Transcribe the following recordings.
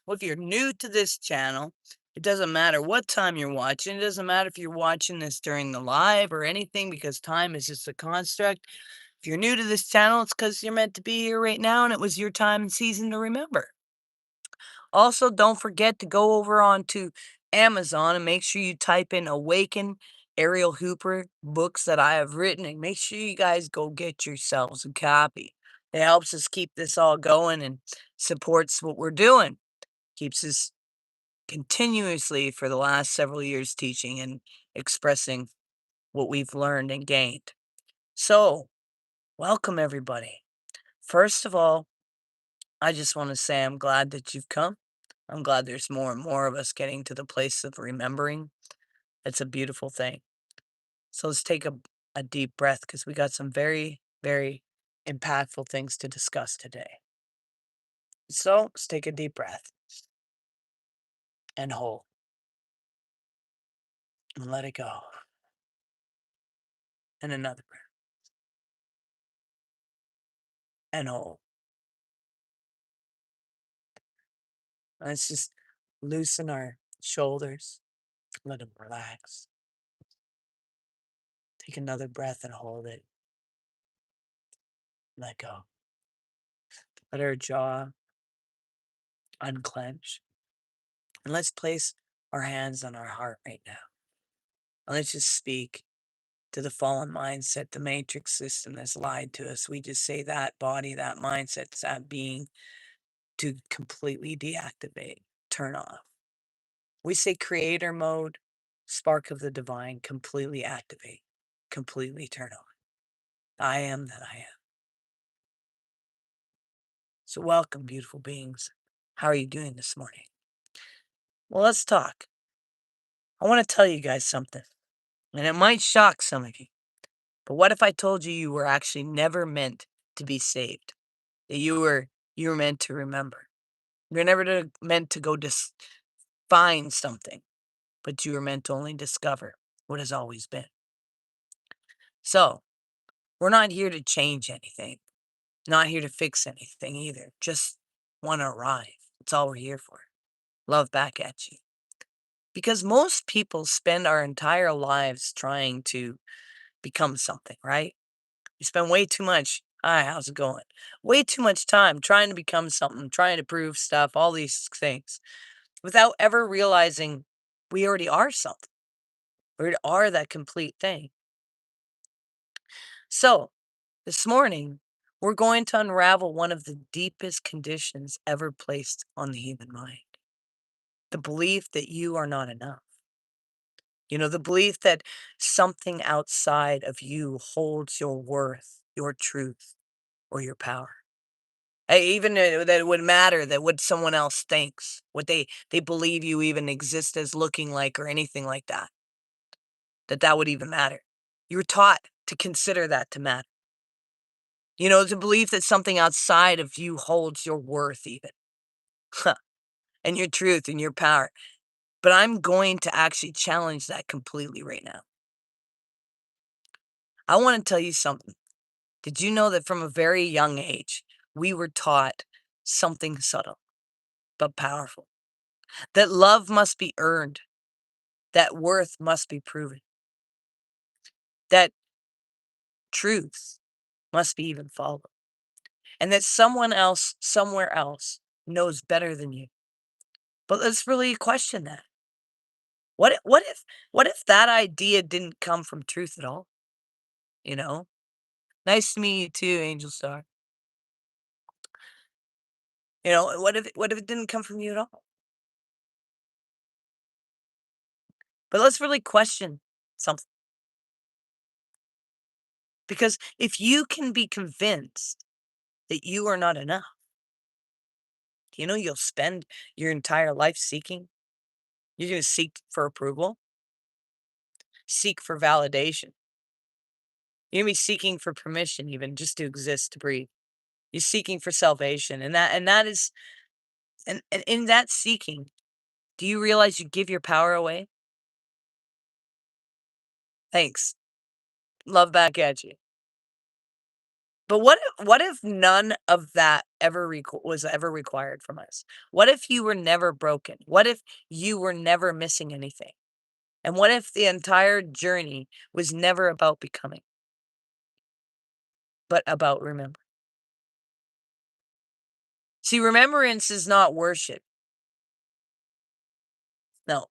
Well, if you're new to this channel, it doesn't matter what time you're watching. It doesn't matter if you're watching this during the live or anything because time is just a construct. If you're new to this channel, it's because you're meant to be here right now and it was your time and season to remember. Also, don't forget to go over onto Amazon and make sure you type in Awaken Ariel Hooper books that I have written and make sure you guys go get yourselves a copy. It helps us keep this all going and supports what we're doing. Keeps us continuously for the last several years teaching and expressing what we've learned and gained. So, welcome everybody. First of all, I just want to say I'm glad that you've come. I'm glad there's more and more of us getting to the place of remembering. It's a beautiful thing. So let's take a deep breath because we got some very, very impactful things to discuss today. So let's take a deep breath and hold and let it go. And another breath and hold. Let's just loosen our shoulders, let them relax. Take another breath and hold it. Let go. Let our jaw unclench. And let's place our hands on our heart right now. And let's just speak to the fallen mindset, the matrix system that's lied to us. We just say that body, that mindset, that being to completely deactivate, turn off. We say creator mode, spark of the divine, completely activate, completely turn on. I am that I am. So welcome, beautiful beings. How are you doing this morning? Well, let's talk. I want to tell you guys something, and it might shock some of you. But what if I told you you were actually never meant to be saved? That you were meant to remember. You're never meant to go find something, but you were meant to only discover what has always been. So, we're not here to change anything, not here to fix anything either. Just want to arrive. That's all we're here for. Love back at you. Because most people spend our entire lives trying to become something, right? We spend way too much. Hi, how's it going? Way too much time trying to become something, trying to prove stuff, all these things, without ever realizing we already are something. We already are that complete thing. So, this morning, we're going to unravel one of the deepest conditions ever placed on the human mind, the belief that you are not enough. The belief that something outside of you holds your worth, your truth, or your power. Even that it would matter that what someone else thinks, what they believe you even exist as looking like or anything like that, that would even matter. You were taught to consider that to matter. The belief that something outside of you holds your worth even, and your truth and your power. But I'm going to actually challenge that completely right now. I want to tell you something. Did you know that from a very young age, we were taught something subtle but powerful? That love must be earned, that worth must be proven, that truth must be even followed, and that someone else, somewhere else, knows better than you. But let's really question that. What if that idea didn't come from truth at all? You know? Nice to meet you too, Angel Star. What if it didn't come from you at all? But let's really question something. Because if you can be convinced that you are not enough, you'll spend your entire life seeking. You're going to seek for approval, seek for validation. You're going to be seeking for permission, even just to exist, to breathe. You're seeking for salvation. And that is, and in that seeking, do you realize you give your power away? Thanks. Love back at you. But what if none of that was ever required from us? What if you were never broken? What if you were never missing anything? And what if the entire journey was never about becoming, but about remembering? See, remembrance is not worship. No.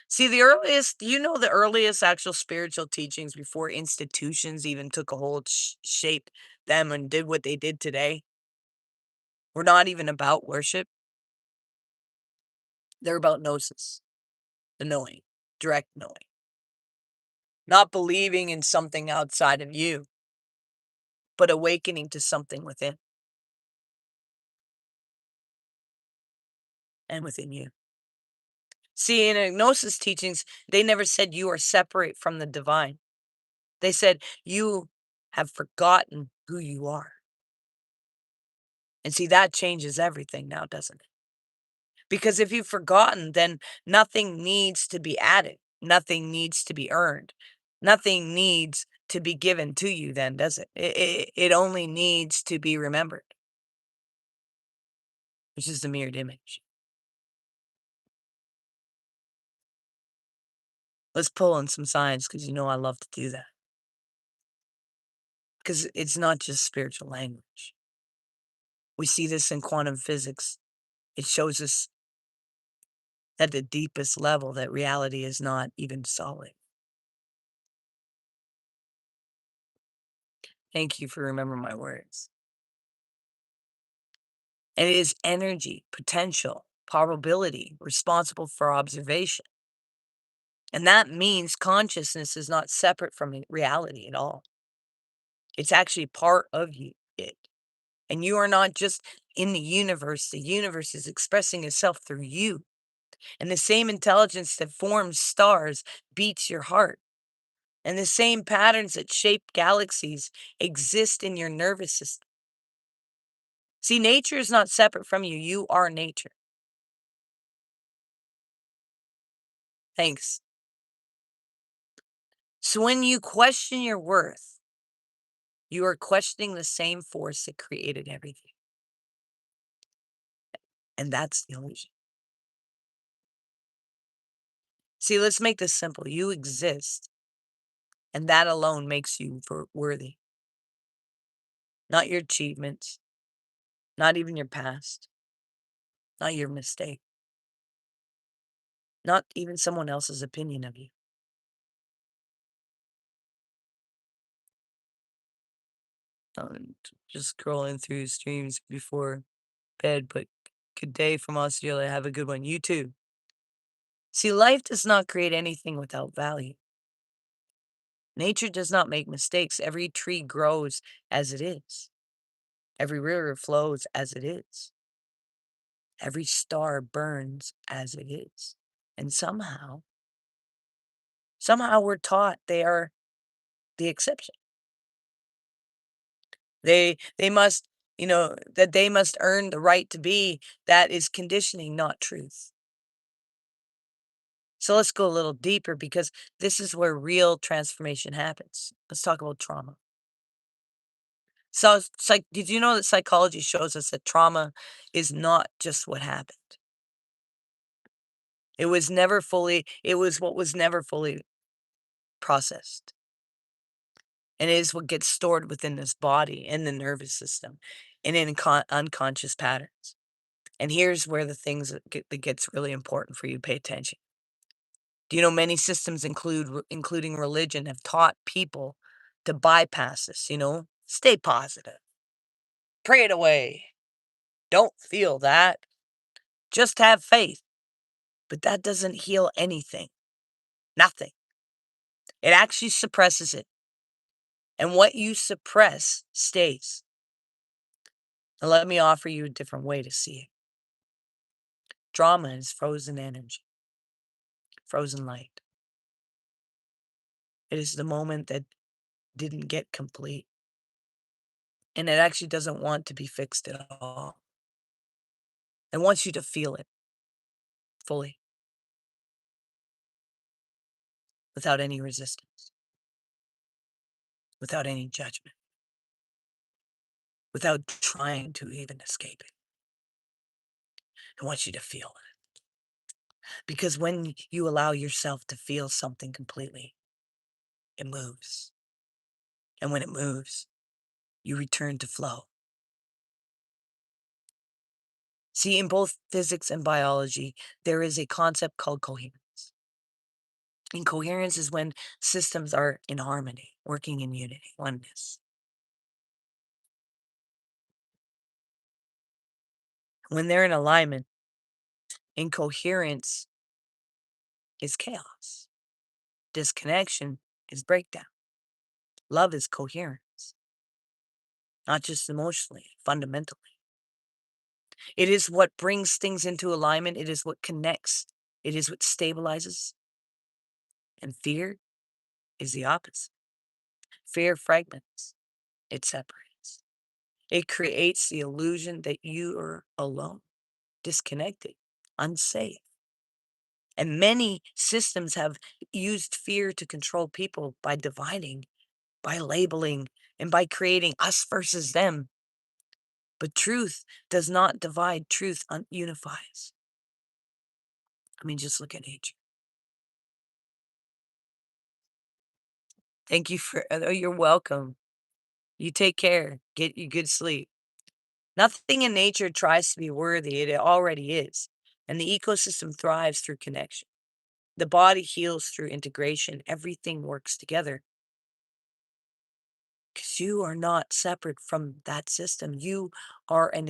See, the earliest actual spiritual teachings before institutions even took a hold, shaped them and did what they did today, were not even about worship. They're about gnosis, the knowing, direct knowing, not believing in something outside of you, but awakening to something within and within you. See, in gnosis teachings, they never said you are separate from the divine. They said you have forgotten who you are. And see, that changes everything now, doesn't it? Because if you've forgotten, then nothing needs to be added. Nothing needs to be earned. Nothing needs to be given to you then, does it? It only needs to be remembered, which is the mirrored image. Let's pull on some science because you know I love to do that. Because it's not just spiritual language. We see this in quantum physics. It shows us at the deepest level that reality is not even solid. Thank you for remembering my words. And it is energy, potential, probability, responsible for observation. And that means consciousness is not separate from reality at all. It's actually part of it. And you are not just in the universe is expressing itself through you. And the same intelligence that forms stars beats your heart. And the same patterns that shape galaxies exist in your nervous system. See, nature is not separate from you. You are nature. Thanks. So when you question your worth, you are questioning the same force that created everything. And that's the illusion. See, let's make this simple. You exist, and that alone makes you worthy. Not your achievements, not even your past, not your mistake, not even someone else's opinion of you. Just scrolling through streams before bed, but good day from Australia. Have a good one. You too. See, life does not create anything without value. Nature does not make mistakes. Every tree grows as it is. Every river flows as it is. Every star burns as it is. And somehow we're taught they are the exception. They must, that they must earn the right to be. That is conditioning, not truth. So let's go a little deeper because this is where real transformation happens. Let's talk about trauma. So, did you know that psychology shows us that trauma is not just what happened? It was what was never fully processed. And it is what gets stored within this body and the nervous system and in unconscious patterns. And here's where the things that gets really important for you to pay attention. Do you know many systems including religion have taught people to bypass this, stay positive, pray it away, don't feel that, just have faith. But that doesn't heal anything. Nothing. It actually suppresses it. And what you suppress stays. And let me offer you a different way to see it. Drama is frozen energy, frozen light. It is the moment that didn't get complete. And it actually doesn't want to be fixed at all. It wants you to feel it fully without any resistance, without any judgment. without trying to even escape it. I want you to feel it. Because when you allow yourself to feel something completely, it moves. And when it moves, you return to flow. See, in both physics and biology, there is a concept called coherence. And coherence is when systems are in harmony, working in unity, oneness. When they're in alignment, incoherence is chaos. Disconnection is breakdown. Love is coherence, not just emotionally, fundamentally. It is what brings things into alignment. It is what connects. It is what stabilizes. And fear is the opposite. Fear fragments, it separates. It creates the illusion that you are alone, disconnected, unsafe. And many systems have used fear to control people by dividing, by labeling, and by creating us versus them. But truth does not divide, truth unifies. I mean, just look at nature. Thank you for, oh, you're welcome. You take care. Get you good sleep. Nothing in nature tries to be worthy, it already is. And the ecosystem thrives through connection. The body heals through integration. Everything works together. Because you are not separate from that system. You are an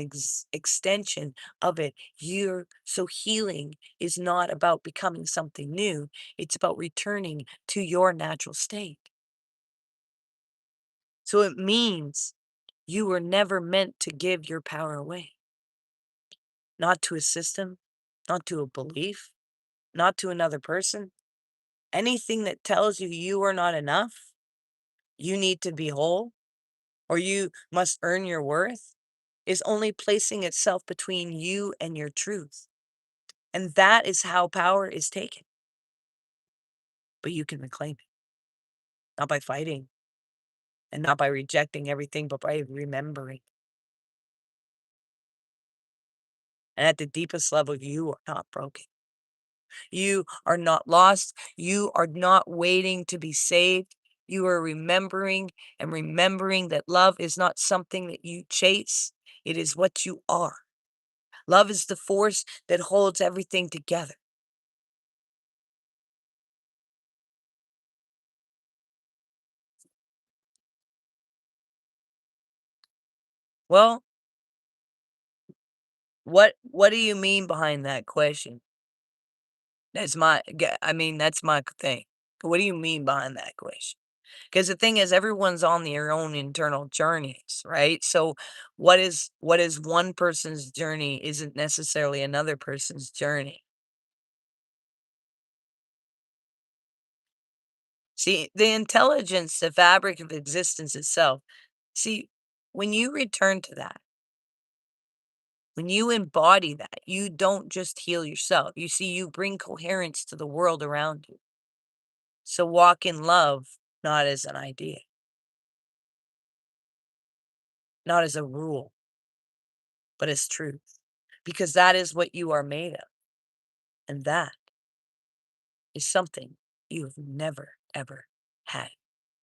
extension of it. So healing is not about becoming something new. It's about returning to your natural state. So it means you were never meant to give your power away. Not to a system, not to a belief, not to another person. Anything that tells you you are not enough, you need to be whole, or you must earn your worth, is only placing itself between you and your truth. And that is how power is taken. But you can reclaim it, not by fighting and not by rejecting everything, but by remembering. And at the deepest level, you are not broken. You are not lost. You are not waiting to be saved. You are remembering and remembering that love is not something that you chase. It is what you are. Love is the force that holds everything together. Well, what do you mean behind that question? I mean, that's my thing. What do you mean behind that question? Because the thing is everyone's on their own internal journeys, right? So what is one person's journey isn't necessarily another person's journey. See, the intelligence, the fabric of existence itself. See, when you return to that, when you embody that, you don't just heal yourself. You see, you bring coherence to the world around you. So walk in love, not as an idea, not as a rule, but as truth, because that is what you are made of. And that is something you have never, ever had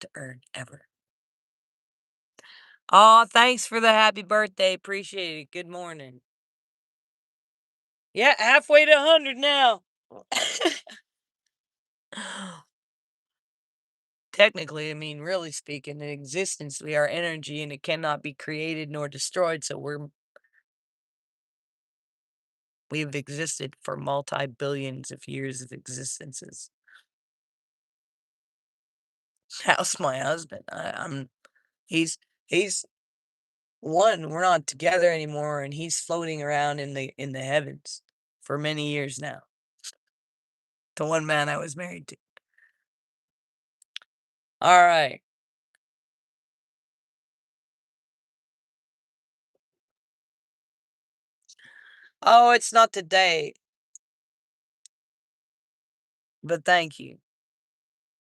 to earn ever. Oh, thanks for the happy birthday. Appreciate it. Good morning. Yeah, halfway to 100 now. Technically, I mean, really speaking, in existence, we are energy and it cannot be created nor destroyed. So we've existed for multi-billions of years of existences. How's my husband? He's he's one. We're not together anymore, and he's floating around in the heavens for many years now. The one man I was married to. All right. Oh, it's not today, but thank you.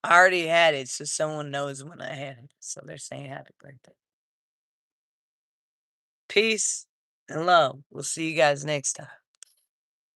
I already had it, so someone knows when I had it. So they're saying happy birthday. Peace and love. We'll see you guys next time.